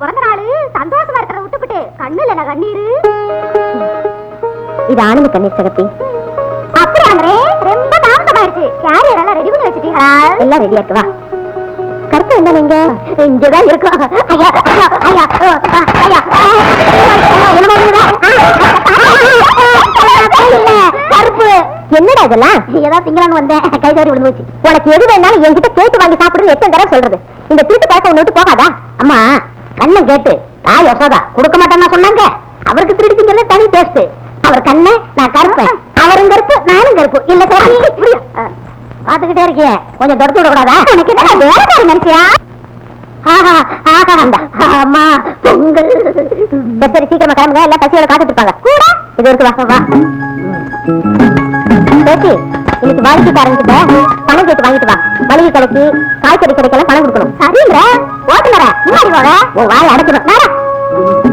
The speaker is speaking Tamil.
பிறந்த நாள் சந்தோஷமா இருக்கிற விட்டுக்கிட்டு கண்ணுல என்ன கண்ணீரு? இது ஆனந்த கண்ணீர் சகத்தி. அப்படி அங்கே ரொம்ப தாமதமாயிருச்சு. கேரியர் எல்லாம் ரெடி பண்ணி வச்சுட்டீங்களா? எல்லாம் ரெடியா இருக்கு. வா கருத்து என்ன நீங்க இங்கதான் இருக்கும். கருப்பு என்னடா இதெல்லாம்? ஏதாவது திங்களான்னு வந்தேன், கை தவறி விழுந்து போச்சு. உனக்கு எது வேணாலும் என்கிட்ட கேட்டு வாங்கி சாப்பிடுன்னு எத்தனை தடவை சொல்றது? இந்த திருட்டு பழக்கம் ஒண்ணு விட்டு போகாதா? அம்மா கண்ணை கேட்டு தாய் யசோதா கொடுக்க மாட்டேன்னா சொன்னாங்க. அவருக்கு திருடி திங்கிறது தனி டேஸ்ட். அவர் கண்ணு நான் கருப்பேன், அவரும் கருப்பு நானும் கருப்பு. இல்ல சரி பாத்துக்கிட்டே இருக்கேன், கொஞ்சம் தொடர்த்து விடக்கூடாதா? உனக்கு என்ன வேலைக்காரி நினைச்சியா? அம்மா பொங்கல். சரி சீக்கிரமா கிளம்புங்க, எல்லாம் பசியோட காத்துட்டு இருப்பாங்க. கூட இது இருக்கு. வா வா பேசி இன்னைக்கு வாடிக்கைக்காரங்கிட்ட பணம் கேட்டு வாங்கிட்டு வா. மளிகை கடைக்கு காய்கறி கடைக்கெல்லாம் பணம் கொடுக்கணும். சரிங்க ஓட்டுநர முன்னாடி போக. உன் வாயை அடைக்கணும்.